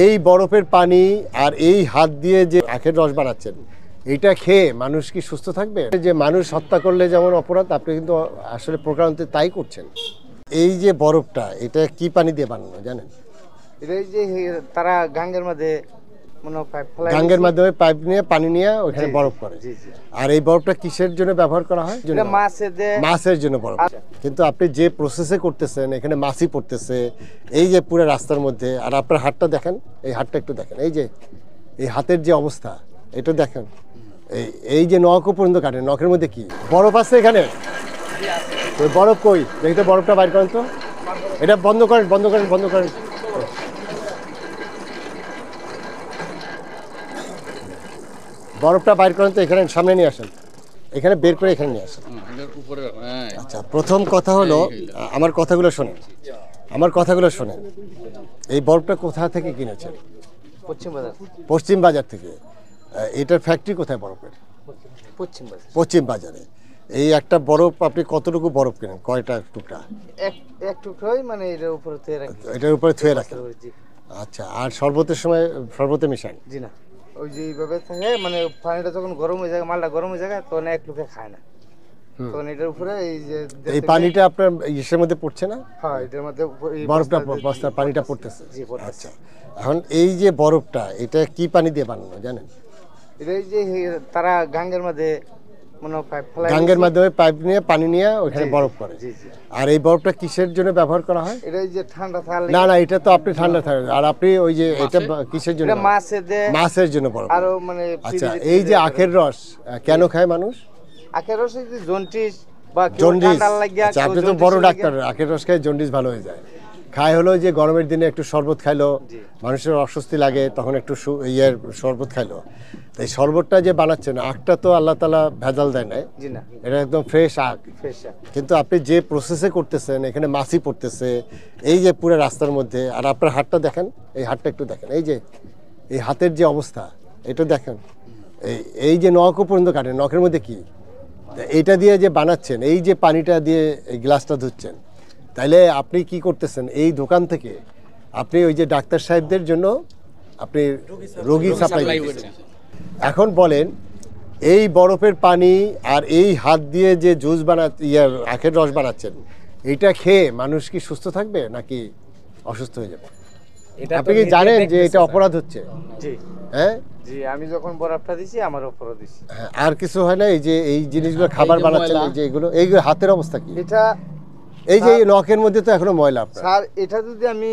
এই বরফের পানি আর এই হাত দিয়ে যে আখের রস বানাচ্ছেন, এটা খেয়ে মানুষ কি সুস্থ থাকবে? যে মানুষ হত্যা করলে যেমন অপরাধ, আপনি কিন্তু আসলে প্রকারান্তে তাই করছেন। এই যে বরফটা, এটা কি পানি দিয়ে বানানো জানেন? এটা যে তারা গাঙ্গের মধ্যে গাঙ্গের মাধ্যমে পাইপ নিয়ে পানি নিয়ে ওখানে বরফ করে। আর এই বরফটা কিসের জন্য ব্যবহার করা হয়? মাছের জন্য বরফ। কিন্তু আপনি যে প্রসেসে করতেছেন, এখানে মাছই পড়তেছে এই যে পুরো রাস্তার মধ্যে। আর আপনার হাতটা দেখেন, এই হাতটা একটু দেখেন, এই যে এই হাতের যে অবস্থা, এটা দেখেন। এই যে নখও পর্যন্ত কাটেন, নখের মধ্যে কি বরফ আছে এখানে? ওই বরফ কই দেখি তো, বরফটা বাইর করেন তো। এটা বন্ধ করেন, বন্ধ করেন, বন্ধ করেন। বরফটা বাইর করেন তো, এখানে সামনে নিয়ে আসেন, এখানে বের করে এখানে নিয়ে আসেন। আচ্ছা, প্রথম কথা হলো, আমার কথাগুলো শোনেন, আমার কথাগুলো শোনেন। এই বরফটা কোথা থেকে কিনেছেন? পশ্চিম বাজার থেকে। এটার ফ্যাক্টরি কোথায় বরফের? পশ্চিম বাজারে। এই একটা বরফ আপনি কতটুকু বরফ কেনেন? কয়টা টুকরা? এক টুকরোই, মানে এটার উপরে থুয়ে রাখেন। আচ্ছা, আর শরবতের সময় শরবতে মিশান? জি না, ওই যে এইভাবে থাকে, মানে পানিটা যখন গরম হয়ে যায়, মালটা গরম হয়ে যায়, তখন এক লোকে খায় না, তখন এটার উপরে এই যে এই পানিটা আপনার ইসের মধ্যে পড়ছে না? হ্যাঁ, এটার মধ্যে বরফটা, বস্তার পানিটা পড়তেছে। আচ্ছা, এখন এই যে বরফটা, এটা কি পানি দিয়ে বানানো জানেন? এটা যে তারা গাঙ্গের মধ্যে গাঙ্গের মাধ্যমে পাইপ নিয়ে পানি নিয়ে ওখানে বরফ করে। আর এই বরফটা কিসের জন্য ব্যবহার করা হয়? এটা যে ঠান্ডা থাকে না, এটা তো আপনি ঠান্ডা থাকে। আর আপনি ওই যে এটা কিসের জন্য? মাছের জন্য বরফ। আর মানে আচ্ছা, এই যে আখের রস কেন খায় মানুষ? আখের রস জন্ডিস বা জন্ডিস। আচ্ছা, আপনি তো বড় ডাক্তার, আখের রস খায় জন্ডিস ভালো হয়ে যায়। খায় হলো যে গরমের দিনে একটু শরবত খাইলো, মানুষের অস্বস্তি লাগে, তখন একটু শরবত খাইলো। এই শরবতটা যে বানাচ্ছেন, আখটা তো আল্লাহ তাআলা ভেজাল দেয় না, এটা একদম ফ্রেশ আখ। কিন্তু আপনি যে প্রসেসে করতেছেন, এখানে মাছই পড়তেছে এই যে পুরো রাস্তার মধ্যে। আর আপনার হাতটা দেখেন, এই হাতটা একটু দেখেন, এই যে এই হাতের যে অবস্থা, এটা দেখেন। এই যে নখও পর্যন্ত কাটেন, নখের মধ্যে কি? এইটা দিয়ে যে বানাচ্ছেন, এই যে পানিটা দিয়ে এই গ্লাসটা ধুচ্ছেন, তাইলে আপনি কি করতেছেন? এই দোকান থেকে আপনি ওই যে ডাক্তার সাহেবদের জন্য আপনি রোগী সাপ্লাই দিচ্ছেন। এখন বলেন, এই বরফের পানি আর এই হাত দিয়ে যে জুস আখের রস বানাচ্ছেন, এটা খেয়ে মানুষ কি সুস্থ থাকবে নাকি অসুস্থ হয়ে যাবে? আপনি কি জানেন যে এটা অপরাধ হচ্ছে? হ্যাঁ জি, আমি যখন বরফটা দিছি আমার অপরাধ দিছি। আর কিছু হয় না? এই যে এই জিনিসগুলো খাবার বানাচ্ছেন, এই যে এইগুলো হাতের অবস্থা কি? এটা এই যে নখের মধ্যে তো এখনো ময়লা। স্যার, এটা যদি আমি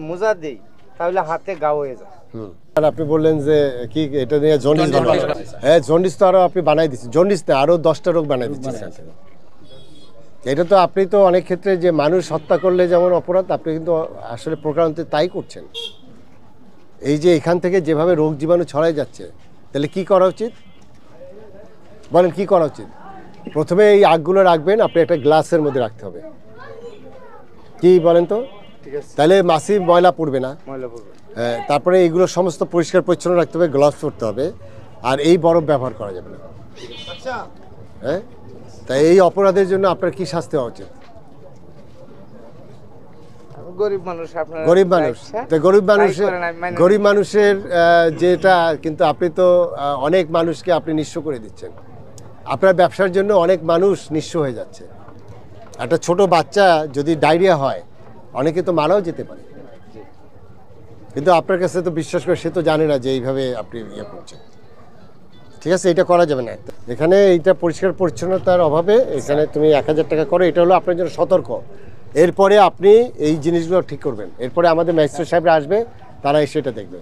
মোজা দেই, তাহলে হাতে গা হয়ে যায়। আর আপনি বললেন যে কি এটা নিয়ে জন্ডিস বানানো? হ্যাঁ, জন্ডিস তো আরো আপনি বানাই দিচ্ছেন। জন্ডিস না, আরো 10টা রোগ বানাই দিচ্ছেন। এটা তো আপনি তো অনেক ক্ষেত্রে যে মানুষ হত্যা করলে যেমন অপরাধ, আপনি কিন্তু আসলে প্রকারান্তে তাই করছেন। এই যে এখান থেকে যেভাবে রোগ জীবাণু ছড়াই যাচ্ছে, তাহলে কি করা উচিত বলেন? কি করা উচিত? প্রথমে এই আগগুলো রাখবেন, আপনি একটা গ্লাসের মধ্যে রাখতে হবে। কি বলেন তো? তাহলে মাছি ময়লা পড়বে না। হ্যাঁ, তারপরে এইগুলো সমস্ত পরিষ্কার পরিচ্ছন্ন রাখতে হবে, গ্লাভস পরতে হবে। আর এই বরফ ব্যবহার করা যাবে না। হ্যাঁ, তাই এই অপরাধের জন্য আপনার কি শাস্তি হওয়া উচিত? গরিব মানুষের যেটা, কিন্তু আপনি তো অনেক মানুষকে আপনি নিঃস্ব করে দিচ্ছেন। আপনার ব্যবসার জন্য অনেক মানুষ নিঃস্ব হয়ে যাচ্ছে। একটা ছোট বাচ্চা যদি ডায়রিয়া হয়, অনেকে তো মারাও যেতে পারে। কিন্তু আপনার কাছে তো বিশ্বাস করে, সে তো জানে না যে এইভাবে আপনি ইয়ে করছেন। ঠিক আছে, এটা করা যাবে না। এখানে এইটা পরিষ্কার পরিচ্ছন্নতার অভাবে এখানে তুমি 1000 টাকা করো, এটা হলো আপনার জন্য সতর্ক। এরপরে আপনি এই জিনিসগুলো ঠিক করবেন। এরপরে আমাদের ম্যাজিস্ট্রেট সাহেবরা আসবে, তারা এসে এটা দেখবে।